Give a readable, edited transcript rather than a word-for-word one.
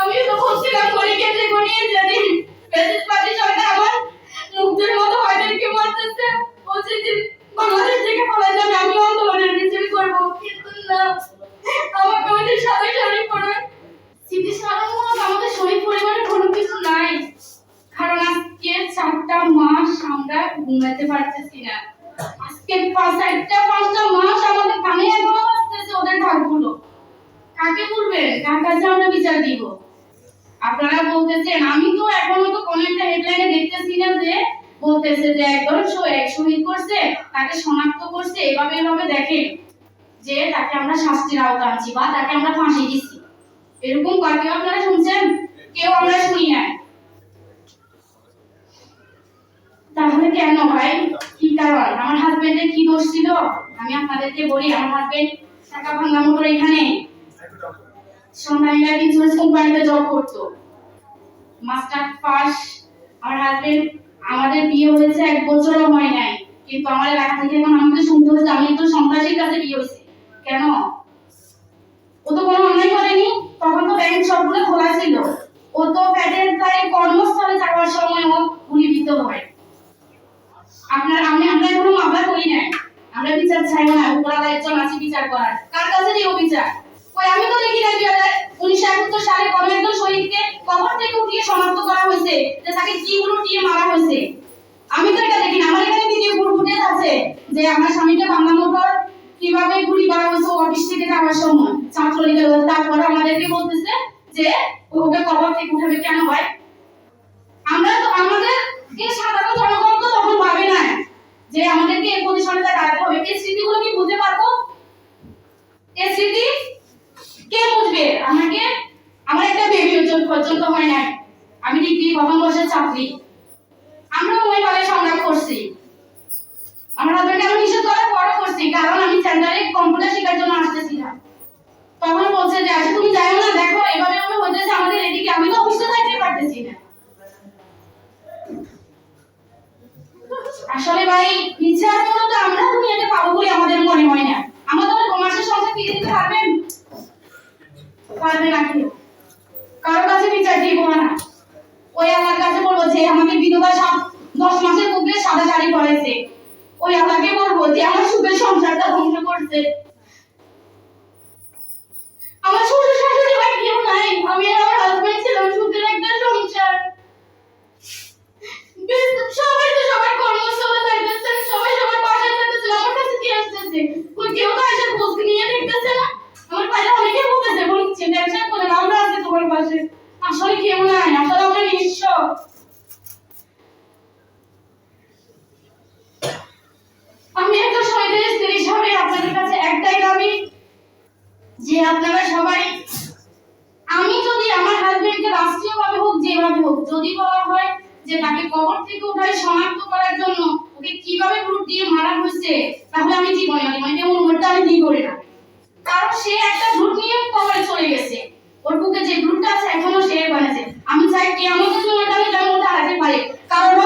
আমি তো বলছিলাম গরিকে যে গনিয়ে জানি ফ্যাসিস্ট পার্টি সরকার আমার মুক্তির মতো হয়দেরকে মারতেছে, বলছে যে বাংলাদেশ থেকে পালা যাবে, আমি আন্দোলনের মিছিল করব, কিন্তু না, আমাকে ওদের সাথে শরীর করে স্মৃতি সারানোর আমাদের শরীর পরিবারের কোনো কিছু নাই। কারণ আজকে 4টা মাস আমরা ঘুমাতে পারতেছি না। আজকে 4টা 5টা মাস আমাদের কানে এখনো বাজতেছে ওদের ঢাকগুলো। কাকে বলবেন, কার কাছে আমরা বিচার দিব? আপনারা বলতেছেন, আমি তো এখনো তো কোন একটা হেডলাইনে দেখতেছি না যে বলতেছে যে একদম শহীদ করছে, তাকে শনাক্ত করছে, এভাবে এভাবে দেখেন যে তাকে আমরা শাস্তির আওতা আনছি বা তাকে আমরা ফাঁসি দিচ্ছি। এরকম কাকে আপনারা শুনছেন? কেউ আমরা শুনি না। তাহলে কেন ভাই, কি কারণ? আমার হাজবেন্ডের কি দোষ ছিল? আমি আপনাদেরকে বলি, আমার হাজবেন্ড টাকা ভাঙা মোটর এখানে সন্ধ্যাবেলা ইন্স্যুরেন্স কোম্পানিতে জব করতো, মাস্টার পাস। আমার হাজবেন্ড, আমাদের বিয়ে হয়েছে 1 বছরও হয় নাই, কিন্তু আমার এলাকা থেকে এখন আমাকে শুনতে হচ্ছে আমি তো সন্ত্রাসীর কাছে বিয়ে হয়েছে। কেন? ও তো কোনো অন্যায় করেনি, তখন তো ব্যাংক সবগুলো খোলা ছিল। ও তো প্যাটের প্রায় কর্মস্থলে যাওয়ার সময় ও গুলিবিদ্ধ হয়। আমরা কোনো মামলা করি নাই, আমরা বিচার চাই না, উপরালা একজন আছে বিচার করার। কার কাছে দিব বিচার? কই আমি তো দেখি না 1971 সালে কোন একজন শহীদকে কবর থেকে উঠিয়ে শনাক্ত করা হয়েছে যে তাকে কি উল্টিয়ে মারা হয়েছে। আমি তো এটা দেখি না। আমার এখানে ভিডিও ফুটেজ আছে যে আমার স্বামীকে বাংলা মোটর কিভাবে গুলি করা হয়েছে অফিস থেকে যাওয়ার সময় ছাত্রলীগের। তারপরে আমাদেরকে বলতেছে যে ওকে কবর থেকে উঠাবে। কেন ভাই? আমরা তো আমাদের সাধারণ জনগণ তো তখন ভাবে না যে আমাদেরকে এই পজিশনে দাঁড়াতে হবে। এই স্মৃতিগুলো কি বুঝতে পারবো? এই স্মৃতি কে বুঝবে? আমাকে আমার একটা বেবি পর্যন্ত হয় না, আমি ডিগ্রি প্রথম বর্ষের ছাত্রী। আমরা ওই ভাবে সংগ্রাম করছি। আমার হাজবেন্ড আমি নিষেধ করার পরও করছি, কারণ আমি সেন্টারে কম্পিউটার শেখার জন্য আসতেছিলাম। তখন বলছে যে আচ্ছা তুমি যাও না, দেখো এভাবে এভাবে হইতেছে আমাদের এদিকে। আমি তো অফিসে যাইতে পারতেছি না। আসলে ভাই, বিচার মূলত আমরা দুনিয়াতে পাবো বলে আমাদের মনে হয় না। আমাদের 2 মাসের সংসার ফিরে দিতে পারবেন? পারবে না কেউ। কারো কাছে বিচার দিব না। ওই আমার কাছে বলবো যে আমাকে বিধবা 10 মাসের মধ্যে সাদা শাড়ি পরাইছে, ওই আমাকে বলবো যে আমার সুখের সংসারটা ধ্বংস করছে। আমার শ্বশুর শাশুড়ি ভাই কেউ নাই, আমি আর আমার হাজবেন্ড ছিলাম সুখের একটা সংসার। সবাই তো সবার কর্মস্থলে যাইতেছে, সবাই সবার বাসায় যাইতেছে, আমার কাছে কি আসতেছে? কেউ তো এসে খোঁজ নিয়ে দেখতেছে না। আমার পাশে অনেকে বলতেছে, বলছে টেনশন করে না, আমরা আছি তোমার পাশে। আসলে কেউ নাই, আসলে আমরা নিঃস্ব। আমি একটা শহীদের স্ত্রী হিসাবে আপনাদের কাছে একটাই দাবি যে আপনারা সবাই, আমি যদি আমার হাজবেন্ডকে রাষ্ট্রীয়ভাবে হোক যেভাবে হোক যদি বলা হয় যে তাকে কবর থেকে উঠায় শনাক্ত করার জন্য ওকে কিভাবে ব্রুট দিয়ে মারা হয়েছে, তাহলে আমি জীবনে মানে অনুমতি আমি দিই করি না। কারণ সে একটা ব্রুট নিয়ে কবরে চলে গেছে, ওর বুকে যে ব্রুটটা আছে এখনো সে বানাচ্ছে। আমি চাই কি আমাদের জন্য আমি যেন ওটা হারাতে পারে, কারণ